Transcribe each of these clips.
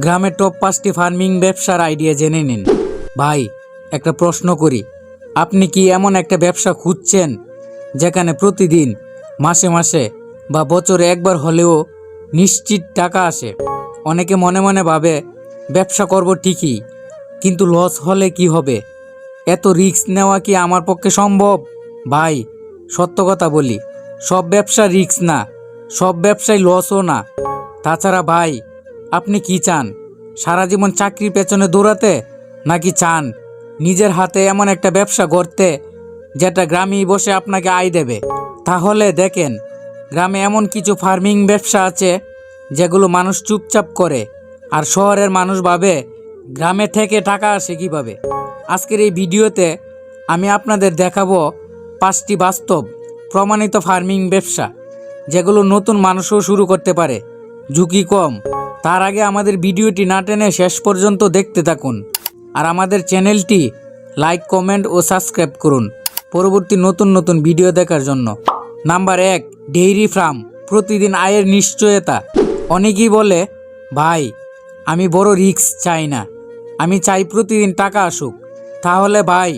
গ্রামের টপ 5টি ফার্মিং ব্যবসার আইডিয়া জেনে নিন। ভাই, একটা প্রশ্ন করি, আপনি কি এমন একটা ব্যবসা খুঁজছেন যেখানে প্রতিদিন, মাসে মাসে বা বছরে একবার হলেও নিশ্চিত টাকা আসে? অনেকে মনে মনে ভাবে ব্যবসা করব ঠিকই, কিন্তু লস হলে কি হবে? এত রিস্ক নেওয়া কি আমার পক্ষে সম্ভব? ভাই, সত্য কথা বলি, সব ব্যবসা রিস্ক না, সব ব্যবসায় লসও না। তাছাড়া ভাই, আপনি কি চান? সারা জীবন চাকরির পেছনে দৌড়াতে, নাকি চান নিজের হাতে এমন একটা ব্যবসা গড়তে যেটা গ্রামেই বসে আপনাকে আয় দেবে? তাহলে দেখেন, গ্রামে এমন কিছু ফার্মিং ব্যবসা আছে যেগুলো মানুষ চুপচাপ করে, আর শহরের মানুষ ভাবে গ্রামে থেকে টাকা আসে কীভাবে। আজকের এই ভিডিওতে আমি আপনাদের দেখাবো 5টি বাস্তব প্রমাণিত ফার্মিং ব্যবসা যেগুলো নতুন মানুষও শুরু করতে পারে, ঝুঁকি কম। তার আগে আমাদের ভিডিওটি না টেনে শেষ পর্যন্ত দেখতে থাকুন, আর আমাদের চ্যানেলটি লাইক, কমেন্ট ও সাবস্ক্রাইব করুন পরবর্তী নতুন নতুন ভিডিও দেখার জন্য। নাম্বার 1, ডেইরি ফার্ম, প্রতিদিন আয়ের নিশ্চয়তা। অনেকেই বলে, ভাই, আমি বড় রিস্ক চাই না, আমি চাই প্রতিদিন টাকা আসুক। তাহলে ভাই,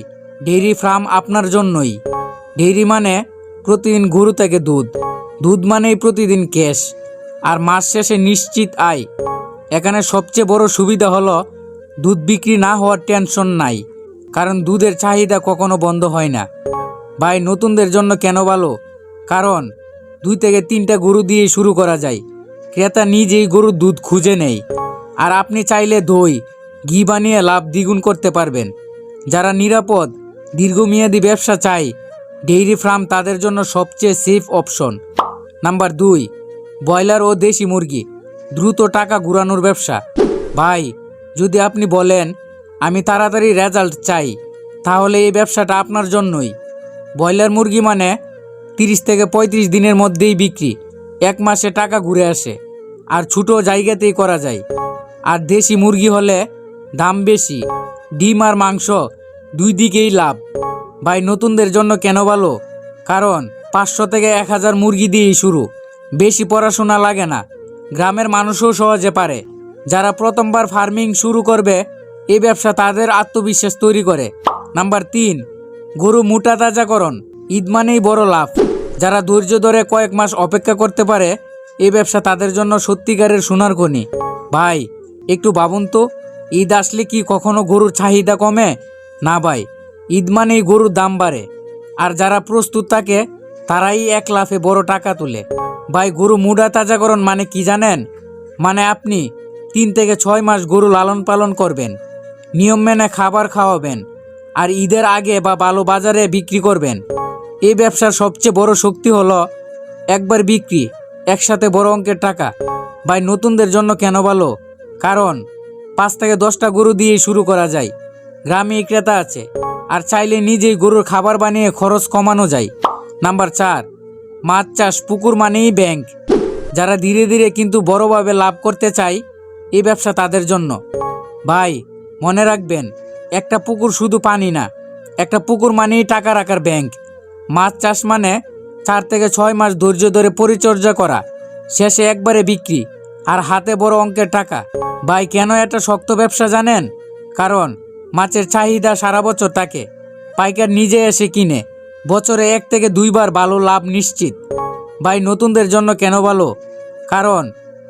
ডেইরি ফার্ম আপনার জন্যই। ডেইরি মানে প্রতিদিন গরু থেকে দুধ, দুধ মানেই প্রতিদিন ক্যাশ, আর মাস শেষে নিশ্চিত আয়। এখানে সবচেয়ে বড় সুবিধা হলো দুধ বিক্রি না হওয়ার টেনশন নাই, কারণ দুধের চাহিদা কখনো বন্ধ হয় না। ভাই, নতুনদের জন্য কেন ভালো? কারণ 2 থেকে 3টা গরু দিয়ে শুরু করা যায়। ক্রেতা নিজেই গরুর দুধ খুঁজে নেয়, আর আপনি চাইলে দই, ঘি বানিয়ে লাভ দ্বিগুণ করতে পারবেন। যারা নিরাপদ, দীর্ঘমেয়াদী ব্যবসা চায়, ডেইরি ফার্ম তাদের জন্য সবচেয়ে সেফ অপশন। নাম্বার 2, ব্রয়লার ও দেশি মুরগি, দ্রুত টাকা ঘুরানোর ব্যবসা। ভাই, যদি আপনি বলেন আমি তাড়াতাড়ি রেজাল্ট চাই, তাহলে এই ব্যবসাটা আপনার জন্যই। ব্রয়লার মুরগি মানে 30 থেকে 35 দিনের মধ্যেই বিক্রি, 1 মাসে টাকা ঘুরে আসে, আর ছোটো জায়গাতেই করা যায়। আর দেশি মুরগি হলে দাম বেশি, ডিম আর মাংস 2 দিকেই লাভ। ভাই, নতুনদের জন্য কেন ভালো? কারণ 500 থেকে 1000 মুরগি দিয়েই শুরু, বেশি পড়াশোনা লাগে না, গ্রামের মানুষও সহজে পারে। যারা প্রথমবার ফার্মিং শুরু করবে, এই ব্যবসা তাদের আত্মবিশ্বাস তৈরি করে। নাম্বার 3, গরু মোটা তাজাকরণ, ঈদ মানেই বড় লাভ। যারা ধৈর্য ধরে কয়েক মাস অপেক্ষা করতে পারে, এই ব্যবসা তাদের জন্য সত্যিকারের সোনার খনি। ভাই, একটু ভাবুন তো, ঈদ আসলে কি কখনো গরুর চাহিদা কমে? না ভাই, ঈদ মানেই গরুর দাম বাড়ে, আর যারা প্রস্তুত থাকে তারাই এক লাফে বড় টাকা তোলে। ভাই, গরু মোটা তাজাকরণ মানে কি জানেন? মানে আপনি 3 থেকে 6 মাস গরু লালন পালন করবেন, নিয়ম মেনে খাবার খাওয়াবেন, আর ঈদের আগে বা ভালো বাজারে বিক্রি করবেন। এই ব্যবসার সবচেয়ে বড় শক্তি হলো একবার বিক্রি, একসাথে বড় অঙ্কের টাকা। ভাই, নতুনদের জন্য কেন ভালো? কারণ 5 থেকে 10টা গরু দিয়েই শুরু করা যায়, গ্রামে ক্রেতা আছে, আর চাইলে নিজেই গরুর খাবার বানিয়ে খরচ কমানো যায়। নাম্বার 4, মাছ চাষ, পুকুর মানেই ব্যাংক। যারা ধীরে ধীরে কিন্তু বড়ভাবে লাভ করতে চায়, এই ব্যবসা তাদের জন্য। ভাই, মনে রাখবেন, একটা পুকুর শুধু পানি না, একটা পুকুর মানেই টাকা রাখার ব্যাংক। মাছ চাষ মানে 4 থেকে 6 মাস ধৈর্য ধরে পরিচর্যা করা, শেষে একবারে বিক্রি, আর হাতে বড় অঙ্কের টাকা। ভাই, কেন এটা শক্ত ব্যবসা জানেন? কারণ মাছের চাহিদা সারা বছর থাকে, পাইকার নিজে এসে কিনে, বছরে 1 থেকে 2 বার ভালো লাভ নিশ্চিত। ভাই, নতুনদের জন্য কেন ভালো? কারণ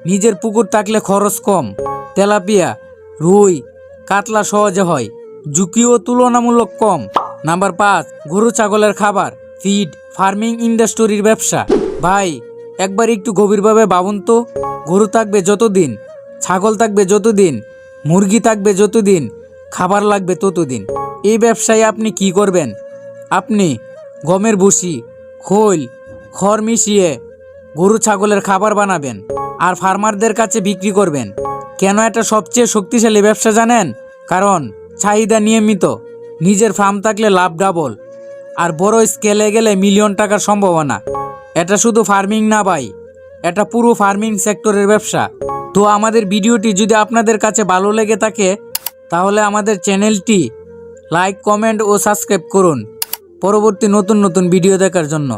নিজের পুকুর থাকলে খরচ কম, তেলাপিয়া, রুই, কাতলা সহজে হয়, ঝুঁকিও তুলনামূলক কম। নাম্বার 5, গরু ছাগলের খাবার, ফিড, ফার্মিং ইন্ডাস্ট্রির ব্যবসা। ভাই, একবার একটু গভীরভাবে ভাবুন তো, গরু থাকবে যতদিন, ছাগল থাকবে যতদিন, মুরগি থাকবে যতদিন, খাবার লাগবে ততদিন। এই ব্যবসায় আপনি কি করবেন? আপনি গমের ভুসি, খোল, খড় মিশিয়ে গরু ছাগলের খাবার বানাবেন, আর ফার্মারদের কাছে বিক্রি করবেন। কেন এটা সবচেয়ে শক্তিশালী ব্যবসা জানেন? কারণ চাহিদা নিয়মিত, নিজের ফার্ম থাকলে লাভ ডাবল, আর বড় স্কেলে গেলে মিলিয়ন টাকার সম্ভাবনা। এটা শুধু ফার্মিং না ভাই, এটা পুরো ফার্মিং সেক্টরের ব্যবসা। তো আমাদের ভিডিওটি যদি আপনাদের কাছে ভালো লেগে থাকে, তাহলে আমাদের চ্যানেলটি লাইক, কমেন্ট ও সাবস্ক্রাইব করুন পরবর্তী নতুন নতুন ভিডিও দেখার জন্য।